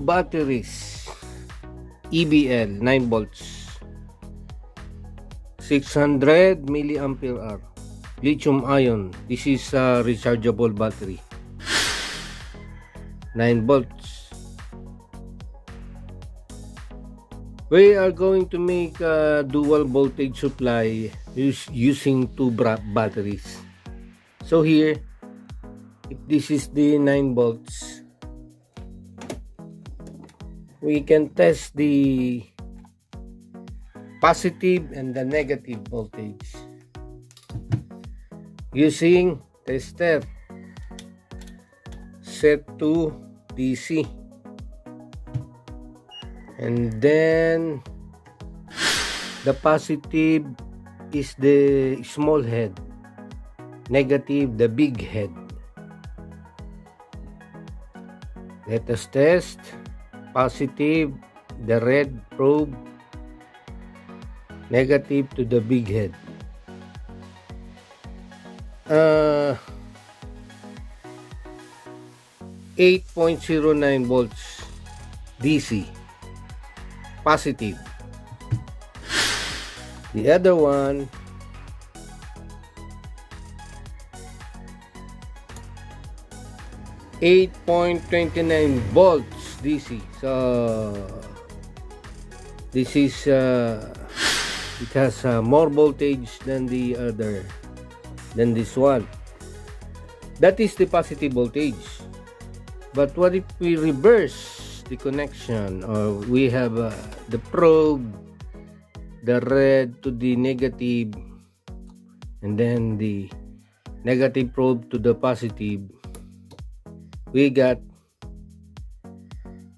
batteries, EBL 9 volts, 600 milliampere hour, lithium ion. This is a rechargeable battery, 9 volts. We are going to make a dual voltage supply using two batteries. So here, if this is the 9 volts, we can test the positive and the negative voltage using tester set to DC, and then the positive is the small head, negative the big head. Let us test positive, the red probe, negative to the big head. 8.09 volts DC, positive. The other one, $8.29 volts DC. So this is it has more voltage than the other, than this one. That is the positive voltage. But what if we reverse the connection, or we have the probe, the red to the negative, and then the negative probe to the positive? We got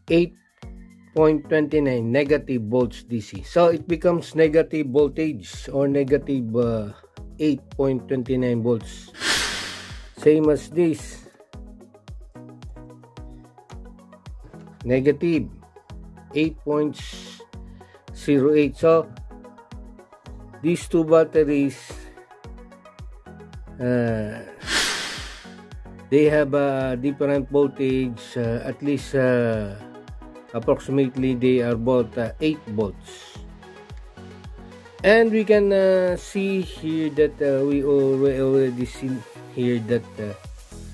8.29 negative volts DC. So it becomes negative voltage, or negative 8.29 volts. Same as this. Negative 8.08. So these two batteries, they have a different voltage, at least approximately they are both 8 volts. And we can see here that we already seen here that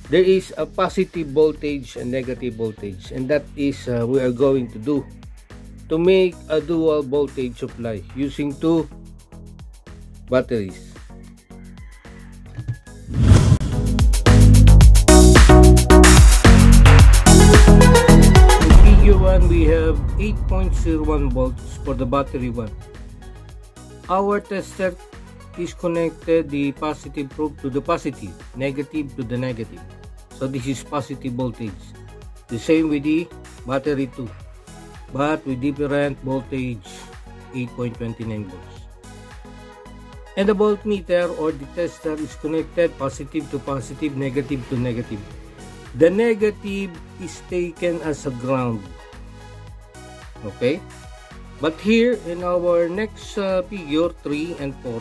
there is a positive voltage and negative voltage, and that is we are going to do to make a dual voltage supply using two batteries. We have 8.01 volts for the battery one. Our tester is connected the positive probe to the positive, negative to the negative. So this is positive voltage. The same with the battery 2, but with different voltage, 8.29 volts. And the voltmeter or the tester is connected positive to positive, negative to negative. The negative is taken as a ground. Okay, but here in our next figure 3 and 4,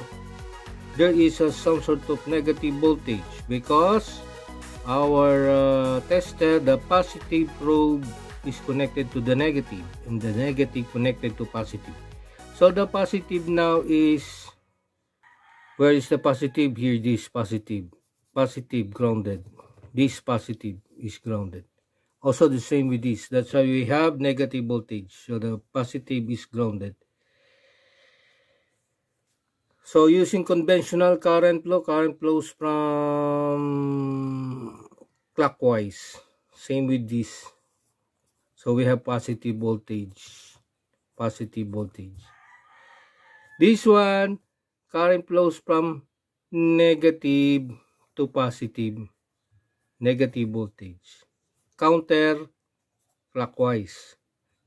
there is some sort of negative voltage, because our tester, the positive probe is connected to the negative, and the negative connected to positive. So the positive now is, where is the positive? Here, this positive grounded. This positive is grounded. Also the same with this. That's why we have negative voltage. So the positive is grounded. So using conventional current flows from clockwise. Same with this. So we have positive voltage. This one, current flows from negative to positive. Negative voltage. Counter clockwise.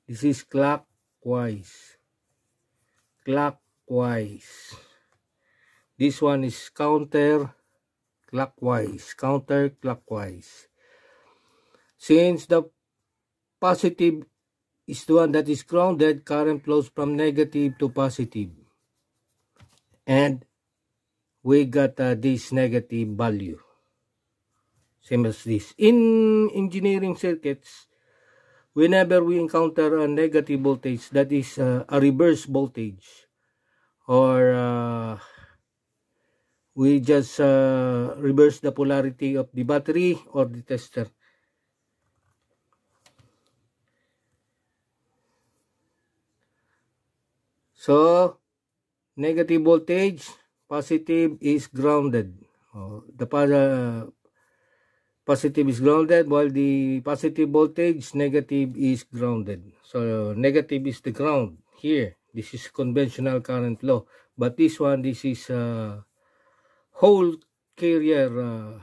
This is clockwise. This one is counter clockwise. Since the positive is the one that is grounded, current flows from negative to positive, and we got this negative value. Same as this. In engineering circuits, whenever we encounter a negative voltage, that is a reverse voltage, or we just reverse the polarity of the battery or the tester. So, negative voltage, positive is grounded. The positive is grounded, while the positive voltage, negative is grounded. So, negative is the ground here. This is conventional current law. But this one, this is whole carrier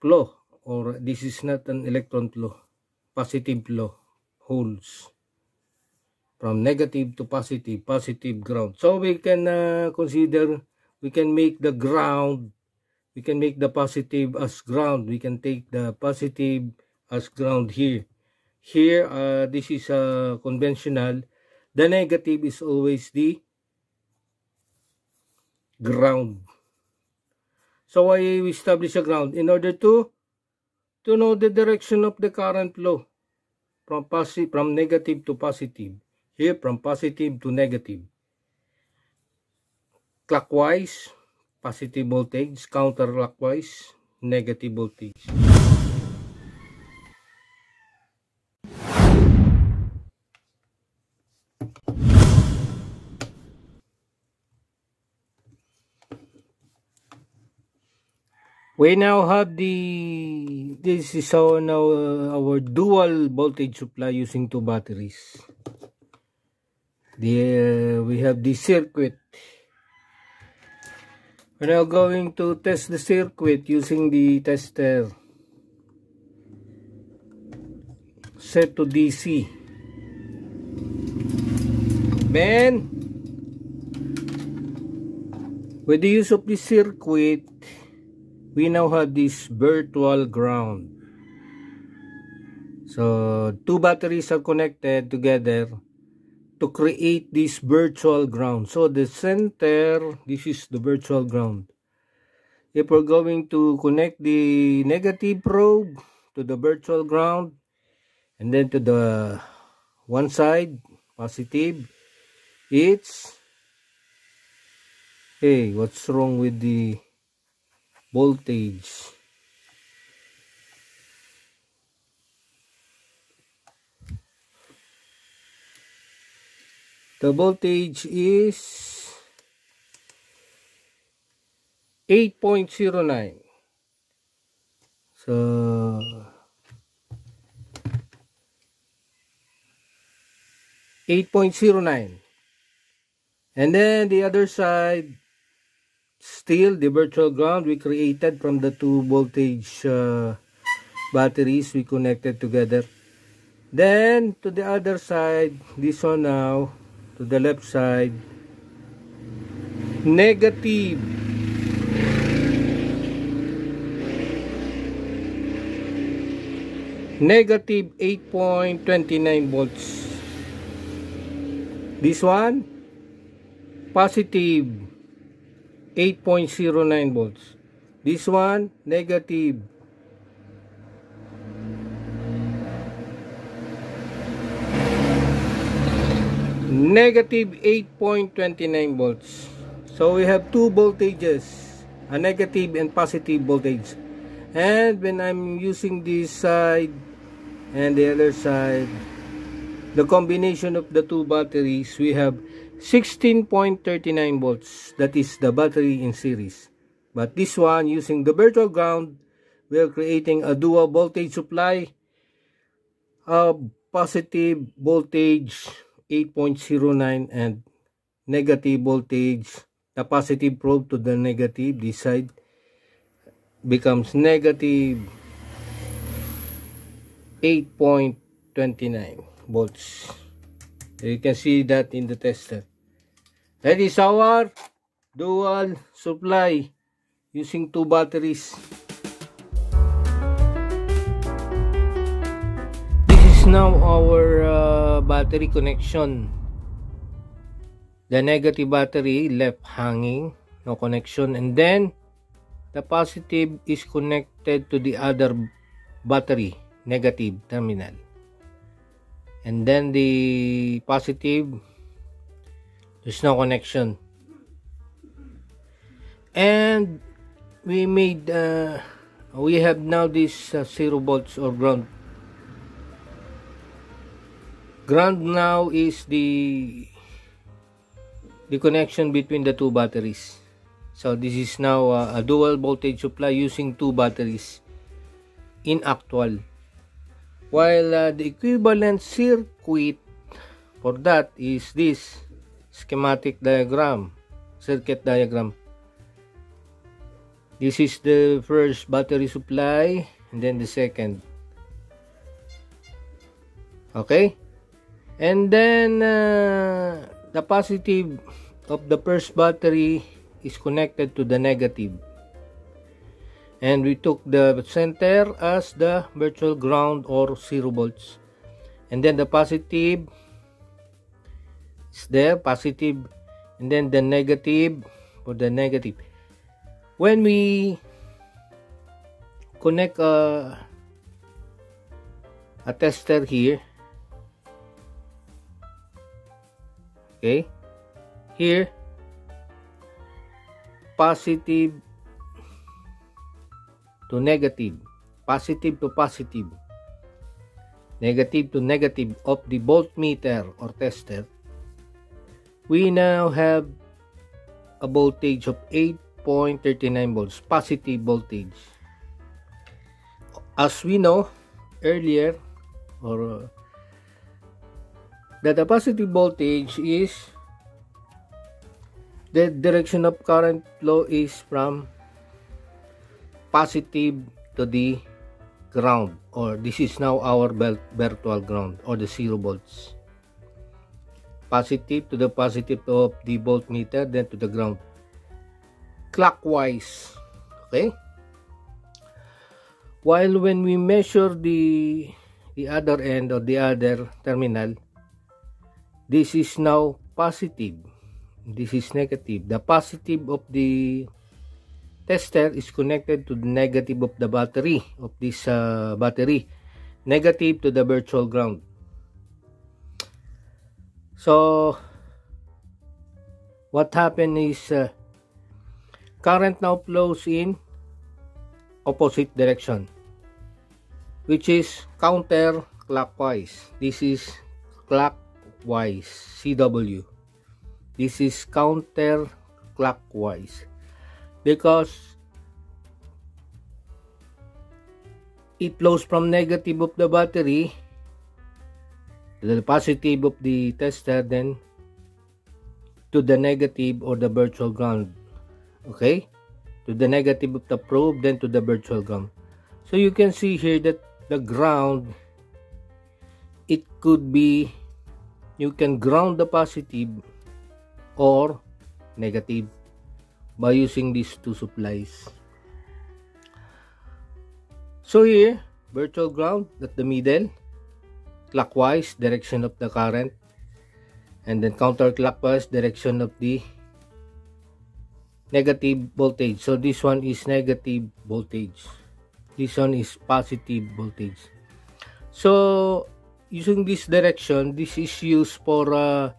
flow, or this is not an electron flow, positive flow, holes. From negative to positive, positive ground. So we can consider, we can make the ground, we can make the positive as ground. We can take the positive as ground here. Here, this is conventional. The negative is always the ground. So why we establish a ground? In order to know the direction of the current flow from negative to positive. Here, from positive to negative. Clockwise, positive voltage. Counterclockwise, negative voltage. We now have this is our dual voltage supply using two batteries. We have the circuit. We're now going to test the circuit using the tester set to DC. Then, with the use of the circuit, we now have this virtual ground. So, two batteries are connected together to create this virtual ground. So the center, this is the virtual ground. If we're going to connect the negative probe to the virtual ground, and then to the one side, positive, it's, hey, what's wrong with the voltage? The voltage is 8.09. So 8.09. And then the other side, still the virtual ground we created from the two voltage batteries we connected together. Then to the other side, this one now, to the left side, negative. Negative 8.29 volts. This one, positive 8.09 volts. This one, negative negative 8.29 volts. So we have two voltages, a negative and positive voltage. And when I'm using this side and the other side, the combination of the two batteries, we have 16.39 volts. That is the battery in series. But this one, using the virtual ground, we are creating a dual voltage supply of positive voltage 8.09 and negative voltage, the positive probe to the negative, this side becomes negative 8.29 volts. You can see that in the tester. That is our dual supply using two batteries. Now our battery connection. The negative battery left hanging, no connection, and then the positive is connected to the other battery, negative terminal. and then the positive, there's no connection. And we have now this 0 volts or ground. Ground now is the connection between the two batteries. So this is now a dual voltage supply using two batteries in actual. While the equivalent circuit for that is this schematic diagram, circuit diagram. This is the first battery supply and then the second. Okay? And then the positive of the first battery is connected to the negative. And we took the center as the virtual ground or 0 volts. And then the positive is there, positive, and then the negative for the negative. When we connect a tester here, okay, here positive to negative, positive to positive, negative to negative of the voltmeter or tester, we now have a voltage of 8.39 volts, positive voltage. As we know earlier, or that the positive voltage is the direction of current flow is from positive to the ground, or this is now our virtual ground or the 0 volts. Positive to the positive of the voltmeter, then to the ground. Clockwise. Okay? While when we measure the other end or the other terminal, this is now positive. This is negative. The positive of the tester is connected to the negative of the battery, of this battery. Negative to the virtual ground. So, what happened is current now flows in opposite direction, which is counterclockwise. This is clockwise, CW. This is counterclockwise because it flows from negative of the battery to the positive of the tester, then to the negative or the virtual ground. Okay, to the negative of the probe, then to the virtual ground. So you can see here that the ground, it could be, you can ground the positive or negative by using these two supplies. So here, virtual ground at the middle, clockwise direction of the current, and then counterclockwise direction of the negative voltage. So this one is negative voltage, this one is positive voltage. So using this direction, this is used for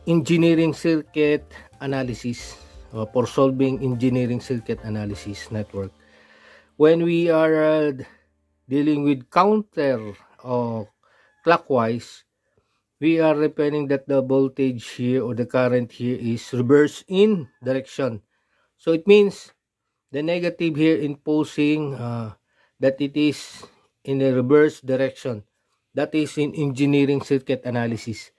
engineering circuit analysis, for solving engineering circuit analysis network. When we are dealing with counter or clockwise, we are referring that the voltage here or the current here is reverse in direction. So it means the negative here imposing that it is in a reverse direction. That is in engineering circuit analysis.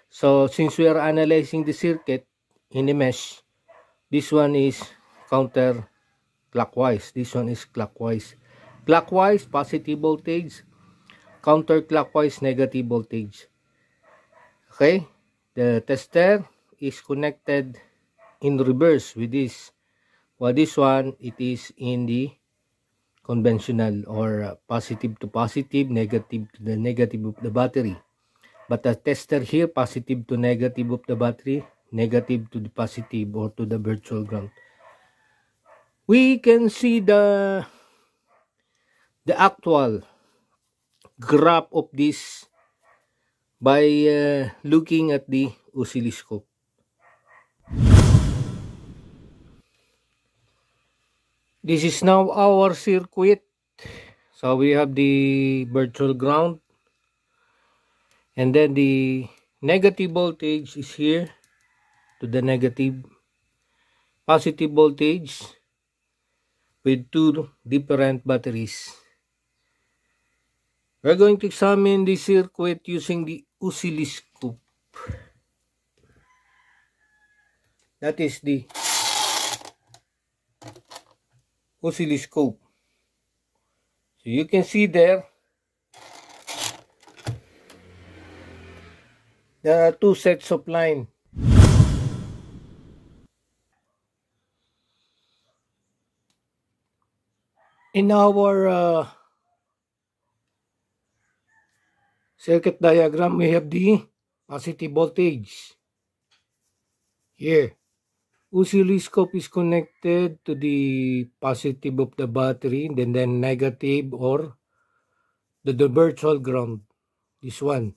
So since we are analyzing the circuit in a mesh, this one is counterclockwise, this one is clockwise. Clockwise, positive voltage. Counterclockwise, negative voltage. Okay, the tester is connected in reverse with this, while this one, it is in the conventional or positive to positive, negative to the negative of the battery. But the tester here, positive to negative of the battery, negative to the positive or to the virtual ground. We can see the actual graph of this by looking at the oscilloscope. This is now our circuit. So we have the virtual ground, and then the negative voltage is here to the negative, positive voltage with two different batteries. We're going to examine the circuit using the oscilloscope. That is the oscilloscope. So you can see there are two sets of line. In our circuit diagram, we have the positive voltage. Here, oscilloscope is connected to the positive of the battery, then negative or the virtual ground, this one.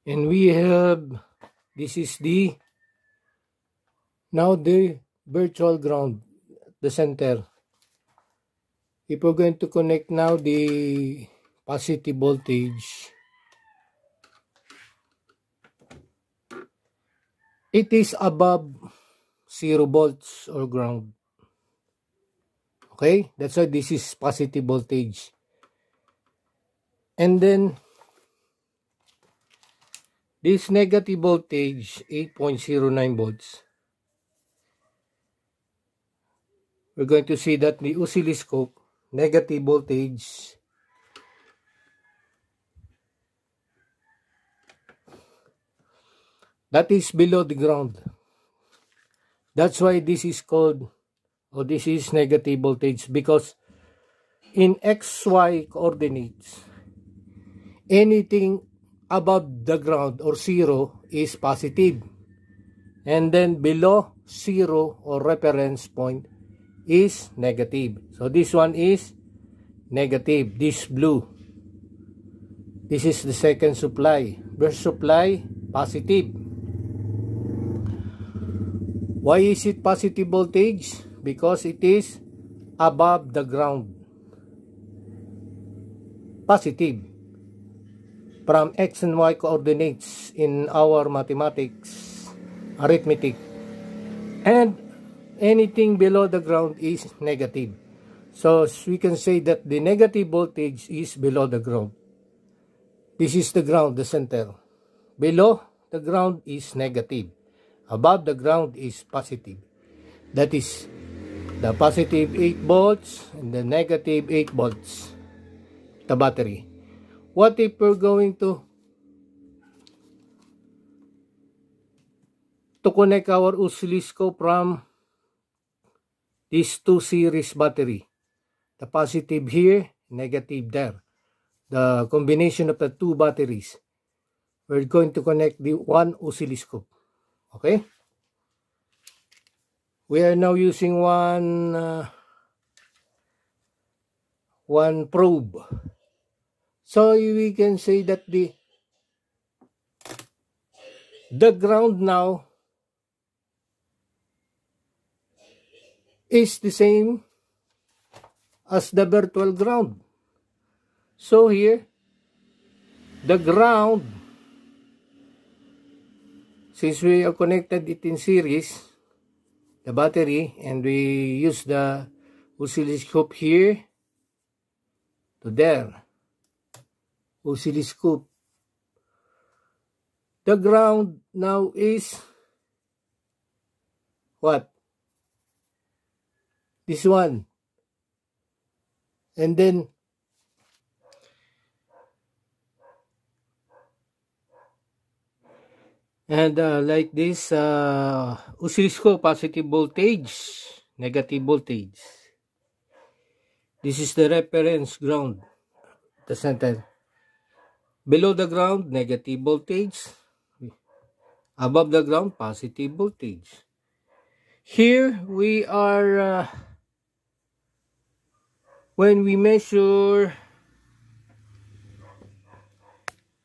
And we have, this is the, now the virtual ground, the center. If we're going to connect now the positive voltage, it is above 0 volts or ground. Okay, that's why this is positive voltage. And then this negative voltage, 8.09 volts. We're going to see that the oscilloscope, negative voltage, that is below the ground. That's why this is called, or this is negative voltage, because in XY coordinates, anything above the ground or 0 is positive. And then below 0 or reference point is negative. So this one is negative, this blue. This is the second supply. First supply, positive. Why is it positive voltage? Because it is above the ground. Positive. From X and Y coordinates in our mathematics, arithmetic. And anything below the ground is negative. So we can say that the negative voltage is below the ground. This is the ground, the center. Below the ground is negative. Above the ground is positive. That is the positive 8 volts and the negative 8 volts. The battery. What if we're going to connect our oscilloscope from these two series battery? The positive here, negative there. The combination of the two batteries. We're going to connect the one oscilloscope. Okay? We are now using one probe. So we can say that the ground now is the same as the virtual ground. So here, the ground, since we are connected it in series, the battery, and we use the oscilloscope here to there. Oscilloscope. The ground now is what? This one. And then like this oscilloscope, positive voltage, negative voltage. This is the reference ground, the center. Below the ground, negative voltage. Above the ground, positive voltage. Here we are, when we measure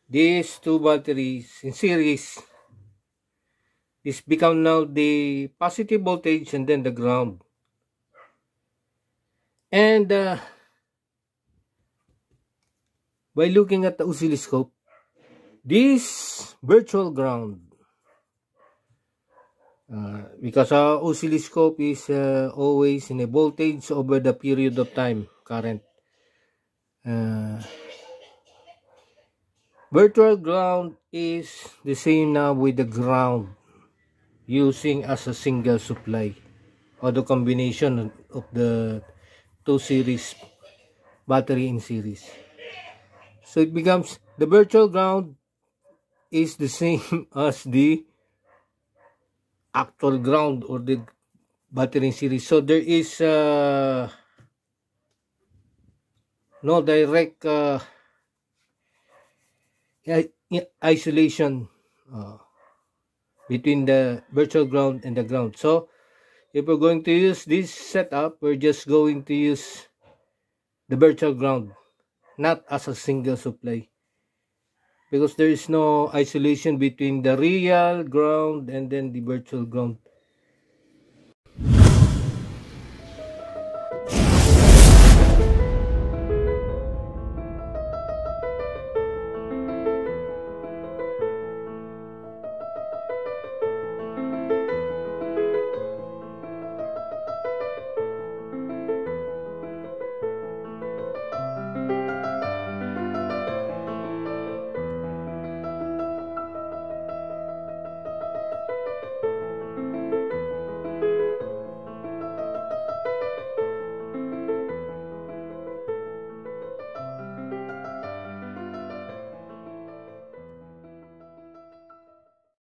these two batteries in series, this become now the positive voltage and then the ground. And by looking at the oscilloscope, this virtual ground, because our oscilloscope is always in a voltage over the period of time current. Virtual ground is the same now with the ground using as a single supply or the combination of the two series battery in series. So it becomes the virtual ground is the same as the actual ground or the battery in series. So there is no direct isolation between the virtual ground and the ground. So if we're going to use this setup, we're just going to use the virtual ground, not as a single supply, because there is no isolation between the real ground and then the virtual ground.